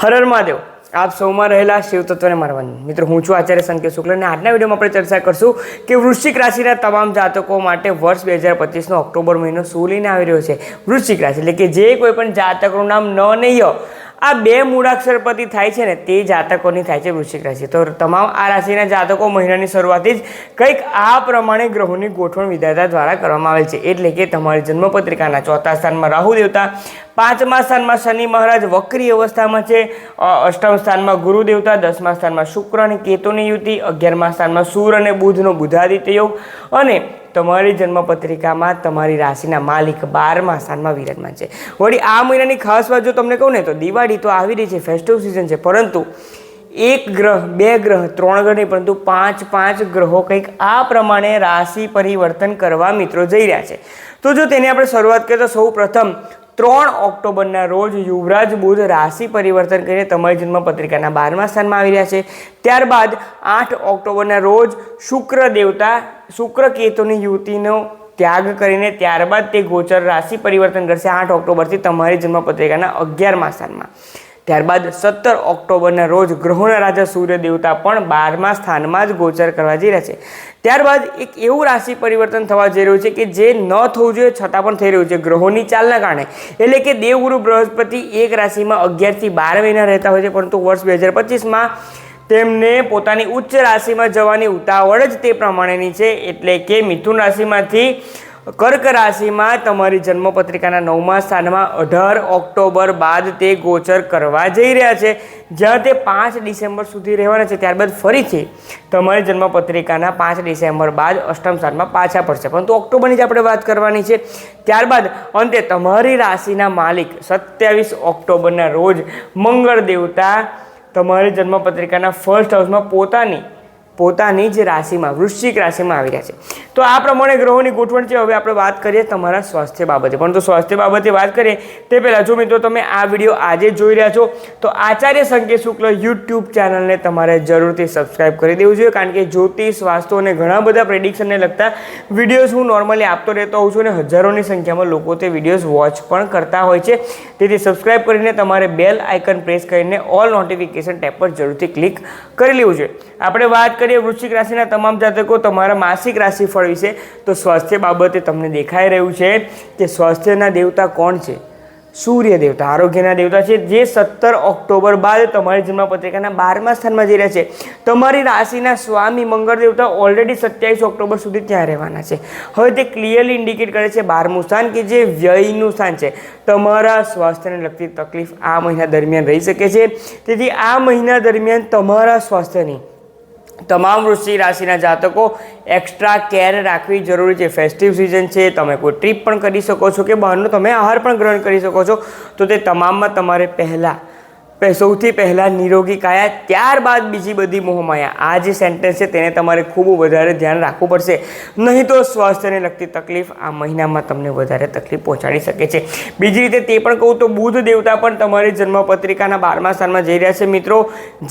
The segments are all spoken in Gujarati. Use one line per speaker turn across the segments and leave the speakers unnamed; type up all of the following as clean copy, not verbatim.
હર હર મહાદેવ। આપ સૌમાં રહેલા શિવ તત્વને મારવાનું મિત્રો, હું છું આચાર્ય સંકેત શુક્લ અને આજના વિડીયોમાં આપણે ચર્ચા કરશું કે વૃશ્ચિક રાશિના તમામ જાતકો માટે વર્ષ 2025નો ઓક્ટોબર મહિનો શું લઈને આવી રહ્યો છે। વૃશ્ચિક રાશિ એટલે કે જે કોઈ પણ જાતકનું નામ ન નહીં ય આ બે મૂળાક્ષર પરથી થાય છે ને તે જાતકોની થાય છે વૃશ્ચિક રાશિ। તો તમામ આ રાશિના જાતકો મહિનાની શરૂઆતથી જ કંઈક આ પ્રમાણે ગ્રહોની ગોઠવણ વિધાતા દ્વારા કરવામાં આવેલ છે। એટલે કે તમારી જન્મપત્રિકાના ચોથા સ્થાનમાં રાહુ દેવતા, પાંચમા સ્થાનમાં શનિ મહારાજ વક્રી અવસ્થામાં છે, અષ્ટમ સ્થાનમાં ગુરુ દેવતા, દસમા સ્થાનમાં શુક્ર અને કેતુની યુતિ, 11મા સ્થાનમાં સૂર્ય અને બુધનો બુધાદિત્ય યોગ અને તમારી જન્મપત્રિકામાં તમારી રાશિના માલિક 12મા સ્થાનમાં વિરાજમાન છે। વળી આ મહિનાની ખાસ વાત જો તમને કહું ને તો દિવાળી તો આવી રહી છે, ફેસ્ટિવ સિઝન છે, પરંતુ એક ગ્રહ, બે ગ્રહ, ત્રણ ગ્રહ નહીં પરંતુ પાંચ ગ્રહો કંઈક આ પ્રમાણે રાશિ પરિવર્તન કરવા મિત્રો જઈ રહ્યા છે। તો જો તેની આપણે શરૂઆત કરીએ તો સૌ પ્રથમ 3 ઓક્ટોબરના રોજ યુવરાજ બુધ રાશિ પરિવર્તન કરીને તમારી જન્મપત્રિકાના 12મા સ્થાનમાં આવી રહ્યા છે। ત્યારબાદ 8 ઓક્ટોબરના રોજ શુક્ર દેવતા શુક્ર કેતુની યુતિનો ત્યાગ કરીને ત્યારબાદ તે ગોચર રાશિ પરિવર્તન કરશે 8 ઓક્ટોબરથી તમારી જન્મપત્રિકાના 11મા સ્થાનમાં। ત્યારબાદ 17 ઓક્ટોબરના રોજ ગ્રહોના રાજા સૂર્ય દેવતા પણ 12મા સ્થાનમાં જ ગોચર કરવા જઈ રહ્યા છે। ત્યારબાદ એક એવું રાશિ પરિવર્તન થવા જઈ રહ્યું છે કે જે ન થવું જોઈએ છતાં પણ થઈ રહ્યું છે ગ્રહોની ચાલના કારણે। એટલે કે દેવગુરુ બૃહસ્પતિ એક રાશિમાં 11 થી 12 મહિના રહેતા હોય છે, પરંતુ વર્ષ 2025માં તેમને પોતાની ઉચ્ચ રાશિમાં જવાની ઉતાવળ જ તે પ્રમાણેની છે। એટલે કે મિથુન રાશિમાંથી કર્ક રાશિમાં તમારી જન્મપત્રિકાના 9મા સ્થાનમાં 18 ઓક્ટોબર બાદ તે ગોચર કરવા જઈ રહ્યા છે, જ્યાં તે 5 ડિસેમ્બર સુધી રહેવાના છે। ત્યારબાદ ફરીથી તમારી જન્મપત્રિકાના 5 ડિસેમ્બર બાદ અષ્ટમ સ્થાનમાં પાછા પડશે, પરંતુ ઓક્ટોબરની જ આપણે વાત કરવાની છે। ત્યારબાદ અંતે તમારી રાશિના માલિક 27 ઓક્ટોબરના રોજ મંગળ દેવતા તમારી જન્મપત્રિકાના ફર્સ્ટ હાઉસમાં પોતાની જ રાશિમાં વૃશ્ચિક રાશિમાં આવી રહ્યા છે। તો આ પ્રમાણે ગ્રહોની ગોઠવણ છે। હવે આપણે વાત કરીએ તમારા સ્વાસ્થ્ય બાબતે, પરંતુ સ્વાસ્થ્ય બાબતે વાત કરીએ તે પહેલાં જો મિત્રો તમે આ વિડીયો આજે જોઈ રહ્યા છો તો આચાર્ય સંકેત શુક્લ યુટ્યુબ ચેનલને તમારે જરૂરથી સબસ્ક્રાઇબ કરી દેવું જોઈએ, કારણ કે જ્યોતિષ, વાસ્તુ અને ઘણા બધા પ્રેડિક્શનને લગતા વિડીયોઝ હું નોર્મલી આપતો રહેતો હોઉં છું અને હજારોની સંખ્યામાં લોકો તે વિડીયોઝ વોચ પણ કરતા હોય છે। તેથી સબસ્ક્રાઇબ કરીને તમારે બેલ આઇકન પ્રેસ કરીને ઓલ નોટિફિકેશન ટેબ પર જરૂરથી ક્લિક કરી લેવું જોઈએ। આપણે વાત કરીએ વૃશ્ચિક રાશિના તમામ જાતકો તમારા માસિક રાશિફળ વિશે, તો સ્વાસ્થ્ય બાબતે તમને દેખાઈ રહ્યું છે કે સ્વાસ્થ્યના દેવતા કોણ છે? સૂર્ય દેવતા આરોગ્યના દેવતા છે, જે 17 ઓક્ટોબર બાદ તમારી જન્મપત્રિકાના 12મા સ્થાનમાં જઈ રહ્યા છે। તમારી રાશિના સ્વામી મંગળ દેવતા ઓલરેડી 27 ઓક્ટોબર સુધી ત્યાં રહેવાના છે। હવે તે ક્લિયરલી ઇન્ડિકેટ કરે છે 12મું સ્થાન કે જે વ્યયનું સ્થાન છે। તમારા સ્વાસ્થ્યને લગતી તકલીફ આ મહિના દરમિયાન રહી શકે છે। તેથી આ મહિના દરમિયાન તમારા સ્વાસ્થ્યની તમામ વૃશ્ચિક રાશિના જાતકો એક્સ્ટ્રા કેર રાખવી જરૂરી છે। ફેસ્ટિવ સિઝન છે, તમે કોઈ ટ્રીપ પણ કરી શકો છો કે બહારનો તમે આહાર પણ ગ્રહણ કરી શકો છો। તો તે તમામમાં તમારે સૌથી પહેલાં નિરોગી કાયા, ત્યારબાદ બીજી બધી મોહમાયા, આ જે સેન્ટેન્સ છે તેને તમારે ખૂબ વધારે ધ્યાન રાખવું પડશે, નહીં તો સ્વાસ્થ્યને લગતી તકલીફ આ મહિનામાં તમને વધારે તકલીફ પહોંચાડી શકે છે। બીજી રીતે તે પણ કહું તો બુધ દેવતા પણ તમારી જન્મપત્રિકાના 12મા સ્થાનમાં જઈ રહ્યા છે મિત્રો,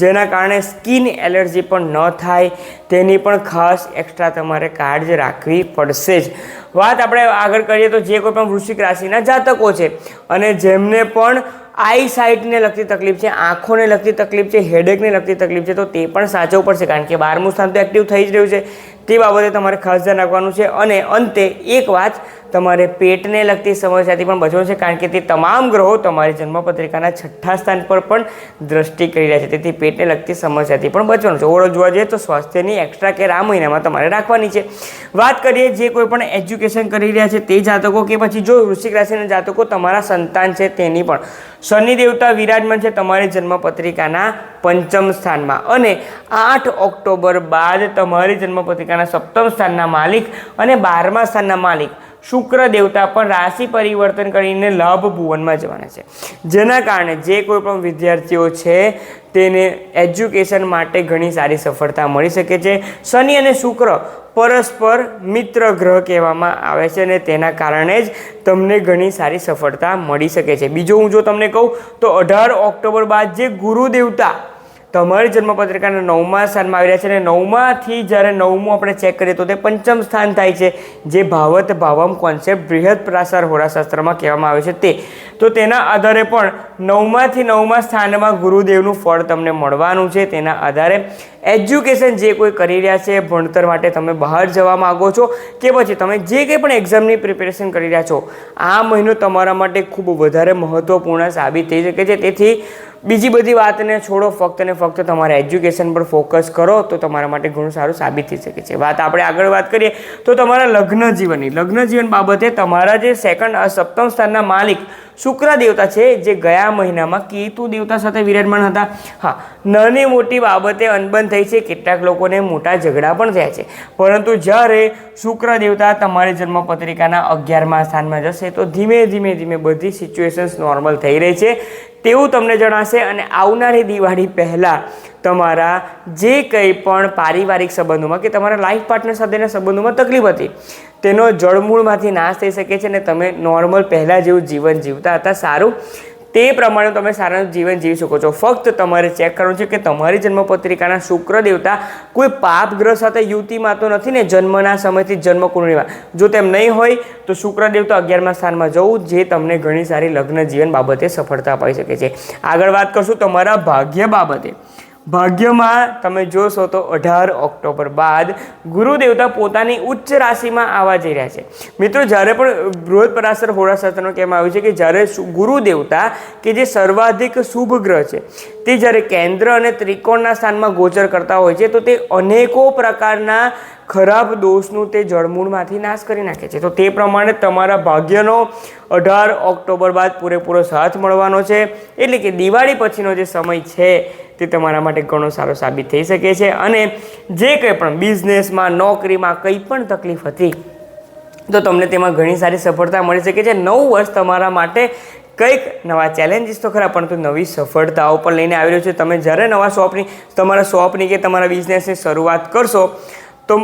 જેના કારણે સ્કિન એલર્જી પણ ન થાય તેની પણ ખાસ એક્સ્ટ્રા તમારે કાળજી રાખવી પડશે જ। વાત આપણે આગળ કરીએ તો જે કોઈ પણ વૃશ્ચિક રાશિના જાતકો છે અને જેમને પણ આઈ સાઇટને લગતી તકલીફ છે, આંખોને લગતી તકલીફ છે, હેડેકને લગતી તકલીફ છે, તો તે પણ સાચવવું પડશે, કારણ કે 12મું સ્થાન તો એક્ટિવ થઈ જ રહ્યું છે। તે બાબતે તમારે ખાસ ધ્યાન રાખવાનું છે। અને અંતે એક વાત, તમારે પેટને લગતી સમસ્યાથી પણ બચવાનું છે, કારણ કે તે તમામ ગ્રહો તમારી જન્મપત્રિકાના 6થા સ્થાન પર પણ દ્રષ્ટિ કરી રહ્યા છે। તેથી પેટને લગતી સમસ્યાથી પણ બચવાનું છે। ઓવરઓલ જોવા જઈએ તો સ્વાસ્થ્યની એક્સ્ટ્રા કેર આ મહિનામાં તમારે રાખવાની છે। વાત કરીએ જે કોઈ પણ એજ્યુકેશન કરી રહ્યા છે તે જાતકો, કે પછી જો વૃશ્ચિક રાશિના જાતકો તમારા સંતાન છે તેની પણ શનિ દેવતા વિરાજમાન છે તમારી જન્મપત્રિકાના 5મ સ્થાનમાં, અને 8 ઓક્ટોબર બાદ તમારી જન્મપત્રિકાના 7મ સ્થાનના માલિક અને 12મા સ્થાનના માલિક શુક્ર દેવતા પણ રાશિ પરિવર્તન કરીને લાભ ભુવનમાં જવાના છે, જેના કારણે જે કોઈ પણ વિદ્યાર્થીઓ છે તેને એજ્યુકેશન માટે ઘણી સારી સફળતા મળી શકે છે। શનિ અને શુક્ર પરસ્પર મિત્ર ગ્રહ કહેવામાં આવે છે અને તેના કારણે જ તમને ઘણી સારી સફળતા મળી શકે છે। બીજું હું જો તમને કહું તો 18 ઓક્ટોબર બાદ જે ગુરુ દેવતા તમારી જન્મપત્રિકાના 9મા સ્થાનમાં આવી રહ્યા છે અને 9માંથી જ્યારે 9મું આપણે ચેક કરીએ તો તે પંચમ સ્થાન થાય છે, જે ભાવત ભાવમ કોન્સેપ્ટ બૃહદ પ્રાસાર હોરાશાસ્ત્રમાં કહેવામાં આવે છે તે. તો તેના આધારે પણ 9માંથી 9મા સ્થાનમાં ગુરુદેવનું ફળ તમને મળવાનું છે. તેના આધારે એજ્યુકેશન જે કોઈ કરી રહ્યા છે, ભણતર માટે તમે બહાર જવા માગો છો કે પછી તમે જે કંઈ પણ એક્ઝામની પ્રિપેરેશન કરી રહ્યા છો, આ મહિનો તમારા માટે ખૂબ વધારે મહત્ત્વપૂર્ણ સાબિત થઈ શકે છે. તેથી બીજી બધી વાતને છોડો, ફક્ત ને ફક્ત તમારા એજ્યુકેશન પર ફોકસ કરો તો તમારા માટે ઘણું સારું સાબિત થઈ શકે છે. આપણે આગળ વાત કરીએ તો તમારા લગ્ન જીવન બાબતે તમારા જે સપ્તમ સ્થાનના માલિક શુક્ર દેવતા છે, જે ગયા મહિનામાં કેતુ દેવતા સાથે વિરાજમાન હતા. હા, નાની મોટી બાબતે અનબન થઈ છે, કેટલાક લોકોને મોટા ઝઘડા પણ થયા છે, પરંતુ જ્યારે શુક્ર દેવતા તમારી જન્મપત્રિકાના 11મા સ્થાનમાં જશે તો ધીમે ધીમે બધી સિચ્યુએશન્સ નોર્મલ થઈ રહી છે તેવું તમને જણાશે. અને આવનારી દિવાળી પહેલાં તમારા જે કંઈ પણ પારિવારિક સંબંધોમાં કે તમારા લાઈફ પાર્ટનર સાથેના સંબંધોમાં તકલીફ હતી તેનો જળમૂળમાંથી નાશ થઈ શકે છે અને તમે નોર્મલ પહેલાં જેવું જીવન જીવતા હતા સારું તે પ્રમાણે તમે સારું જીવન જીવી શકો છો. ફક્ત તમારે ચેક કરવું છે કે તમારી જન્મપત્રિકાના શુક્ર દેવતા કોઈ પાપ ગ્રહ સાથે યુતિમાં તો નથી ને જન્મના સમયથી જન્મ કુંડળીમાં. જો તેમ નહીં હોય તો શુક્ર દેવતા 11મા સ્થાનમાં જવું, જે તમને ઘણી સારી લગ્ન જીવન બાબતે સફળતા અપાવી શકે છે. આગળ વાત કરશું તમારા ભાગ્ય બાબતે. ભાગ્યમાં તમે જોશો તો 18 ઓક્ટોબર બાદ ગુરુ દેવતા પોતાની ઉચ્ચ રાશિમાં આવવા જઈ રહ્યા છે. મિત્રો, જ્યારે પણ બૃહદ પરાશર હોરાશાસ્ત્રમાં કહેવામાં આવ્યું છે કે જ્યારે ગુરુ દેવતા કે જે સર્વાધિક શુભ ગ્રહ છે તે જ્યારે કેન્દ્ર અને ત્રિકોણના સ્થાનમાં ગોચર કરતા હોય છે તો તે અનેકો પ્રકારના ખરાબ દોષનું તે જળમૂળમાંથી નાશ કરી નાખે છે. તો તે પ્રમાણે તમારા ભાગ્યનો 18 ઓક્ટોબર બાદ પૂરેપૂરો સાથ મળવાનો છે. એટલે કે દિવાળી પછીનો જે સમય છે તે તમારા માટે ઘણો સારો સાબિત થઈ શકે છે. અને જે કંઈ પણ બિઝનેસમાં, નોકરીમાં કંઈ પણ તકલીફ હતી તો તમને તેમાં ઘણી સારી સફળતા મળી શકે છે. 9 વર્ષ તમારા માટે કંઈક નવા ચેલેન્જીસ તો ખરા, પરંતુ નવી સફળતાઓ પણ લઈને આવી રહ્યો છે. તમે જ્યારે તમારા શોપની કે તમારા બિઝનેસની શરૂઆત કરશો તો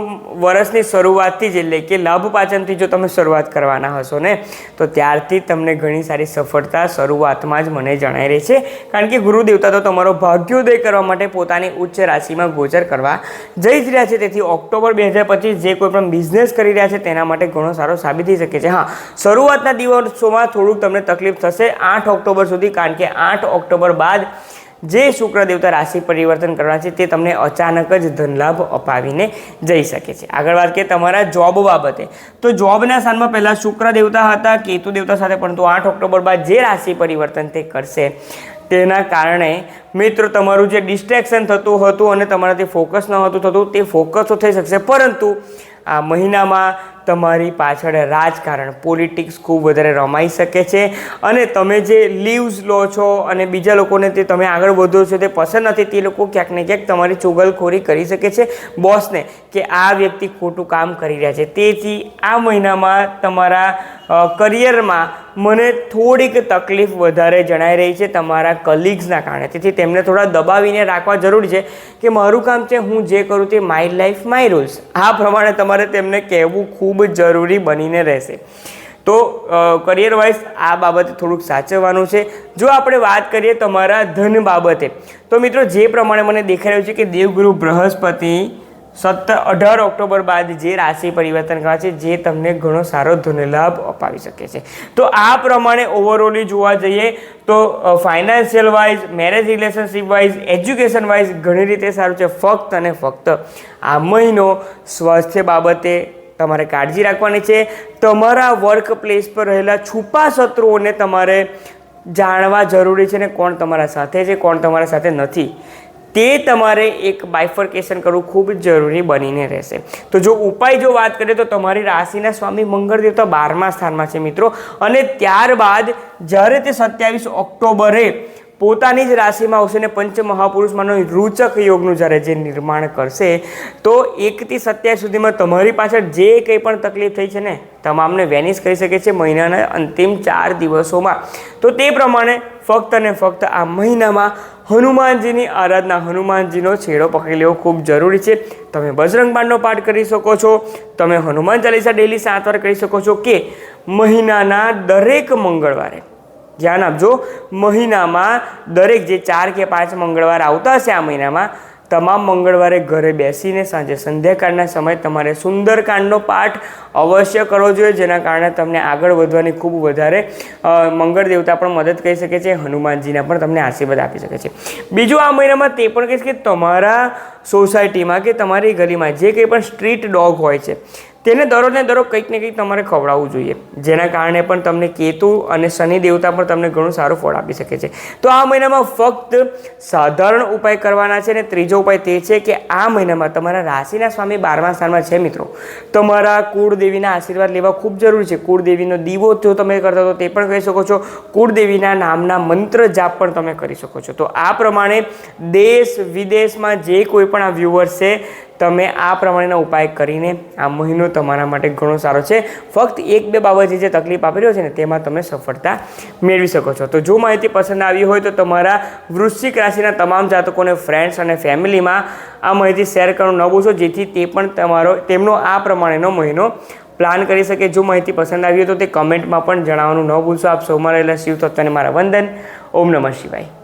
વર્ષની શરૂઆતથી જ, એટલે કે લાભ પાચનથી જો તમે શરૂઆત કરવાના હશો ને તો ત્યારથી તમને ઘણી સારી સફળતા શરૂઆતમાં જ મને જણાઈ રહી છે. કારણ કે ગુરુ દેવતા તો તમારો ભાગ્યોદય કરવા માટે પોતાની ઉચ્ચ રાશિમાં ગોચર કરવા જઈ જ રહ્યા છે. તેથી ઓક્ટોબર 2025 જે કોઈ પણ બિઝનેસ કરી રહ્યા છે તેના માટે ઘણો સારો સાબિત થઈ શકે છે. હા, શરૂઆતના દિવસોમાં થોડુંક તમને તકલીફ થશે 8 ઓક્ટોબર સુધી, કારણ કે 8 ઓક્ટોબર બાદ જે શુક્ર દેવતા રાશિ પરિવર્તન કરવાના છે તે તમને અચાનક જ ધનલાભ અપાવીને જઈ શકે છે. આગળ વાત કરીએ તમારા જોબ બાબતે તો જોબના સ્થાનમાં પહેલાં શુક્ર દેવતા હતા કેતુ દેવતા સાથે, પરંતુ 8 ઓક્ટોબર બાદ જે રાશિ પરિવર્તન તે કરશે તેના કારણે મિત્રો તમારું જે ડિસ્ટ્રેક્શન થતું હતું અને તમારાથી ફોકસ ન હતું થતું તે ફોકસ તો થઈ શકશે, પરંતુ આ મહિનામાં તમારી પાછળ રાજકારણ, પોલિટિક્સ ખૂબ વધારે રમાઈ શકે છે. અને તમે જે લીવ્સ લો છો અને બીજા લોકોને તે તમે આગળ વધો છો તે પસંદ નથી, તે લોકો ક્યાંક ને ક્યાંક તમારી ચુગલખોરી કરી શકે છે બોસને કે આ વ્યક્તિ ખોટું કામ કરી રહ્યા છે. તેથી આ મહિનામાં તમારા કરિયરમાં મને થોડીક તકલીફ વધારે જણાઈ રહી છે તમારા કલીગ્સના કારણે. તેથી તેમને થોડા દબાવીને રાખવા જરૂરી છે કે મારું કામ છે, હું જે કરું તે માય લાઈફ માય રૂલ્સ. આ પ્રમાણે તમારે તેમને કહેવું ખૂબ જરૂરી બનીને રહેશે. તો કરિયર વાઇઝ આ બાબતે થોડુંક સાચવવાનું છે. જો આપણે વાત કરીએ તમારા ધન બાબતે તો મિત્રો જે પ્રમાણે મને દેખાઈ રહ્યું છે કે દેવગુરુ બૃહસ્પતિ 18 ઓક્ટોબર બાદ જે રાશિ પરિવર્તન કરે છે જે તમને ઘણો સારો ધનલાભ અપાવી શકે છે. તો આ પ્રમાણે ઓવરઓલી જોવા જઈએ તો financial wise, marriage relationship wise, education wise ઘણી રીતે સારું છે. ફક્ત અને ફક્ત આ મહિનો સ્વાસ્થ્ય બાબતે તમારે કાળજી રાખવાની છે. તમારા વર્ક પ્લેસ પર રહેલા છુપા શત્રુઓને તમારે જાણવા જરૂરી છે ને કોણ તમારા સાથે છે, કોણ તમારા સાથે નથી, તે તમારે એક બાયફર્કેશન કરવું ખૂબ જરૂરી બનીને રહેશે. તો જો ઉપાય જો વાત કરીએ તો તમારી રાશિના સ્વામી મંગળ દેવતા 12મા સ્થાનમાં છે મિત્રો, અને ત્યારબાદ જ્યારે તે 27 ઓક્ટોબરે પોતાની જ રાશિમાં આવશે ને પંચ મહાપુરુષમાંનો રૂચક યોગનું જ્યારે જે નિર્માણ કરશે તો 1 થી 27 સુધીમાં તમારી પાછળ જે કંઈ પણ તકલીફ થઈ છે ને તમામને વેનિશ કરી શકે છે મહિનાના અંતિમ 4 દિવસોમાં. તો તે પ્રમાણે ફક્ત અને ફક્ત આ મહિનામાં હનુમાનજીની આરાધના, હનુમાનજીનો છેડો પકડી લેવો ખૂબ જરૂરી છે. તમે બજરંગ બાણનો પાઠ કરી શકો છો, તમે હનુમાન ચાલીસા ડેલી 7 વાર કરી શકો છો, કે મહિનાના દરેક મંગળવારે ધ્યાન આપજો, મહિનામાં દરેક જે 4 કે 5 મંગળવાર આવતા હશે આ મહિનામાં, તમામ મંગળવારે ઘરે બેસીને સાંજે સંધ્યાકાળના સમયે તમારે સુંદરકાંડનો પાઠ અવશ્ય કરવો જોઈએ, જેના કારણે તમને આગળ વધવાની ખૂબ વધારે મંગળ દેવતા પણ મદદ કરી શકે છે, હનુમાનજીના પણ તમને આશીર્વાદ આપી શકે છે. બીજું આ મહિનામાં તે પણ કહીશ કે તમારા સોસાયટીમાં કે તમારી ગલીમાં જે કંઈ પણ સ્ટ્રીટ ડોગ હોય છે તેને દરરોજને દરરોજ કંઈક ને કંઈક તમારે ખવડાવવું જોઈએ, જેના કારણે પણ તમને કેતુ અને શનિ દેવતા પણ તમને ઘણું સારું ફળ આપી શકે છે. તો આ મહિનામાં ફક્ત સાધારણ ઉપાય કરવાના છે. અને ત્રીજો ઉપાય તે છે કે આ મહિનામાં તમારા રાશિના સ્વામી 12મા સ્થાનમાં છે મિત્રો, તમારા કુળદેવીના આશીર્વાદ લેવા ખૂબ જરૂરી છે. કુળદેવીનો દીવો જો તમે કરતા તો તે પણ કરી શકો છો, કુળદેવીના નામના મંત્ર જાપ પણ તમે કરી શકો છો. તો આ પ્રમાણે દેશ વિદેશમાં જે કોઈ પણ આ વ્યુઅર્સ છે, તમે આ પ્રમાણેના ઉપાય કરીને આ મહિનો તમારા માટે ઘણો સારો છે. ફક્ત 1-2 બાબતે જે તકલીફ આપી રહ્યો છે ને તેમાં તમે સફળતા મેળવી શકો છો. તો જો માહિતી પસંદ આવી હોય તો તમારા વૃશ્ચિક રાશિના તમામ જાતકોને ફ્રેન્ડ્સ અને ફેમિલીમાં આ માહિતી શેર કરવાનું ન ભૂલશો, જેથી તે પણ તેમનો આ પ્રમાણેનો મહિનો પ્લાન કરી શકે. જો માહિતી પસંદ આવી હોય તો તે કમેન્ટમાં પણ જણાવવાનું ન ભૂલશો. આપ સૌમાં રહેલા શિવ તત્વને મારા વંદન. ઓમ નમઃ શિવાય.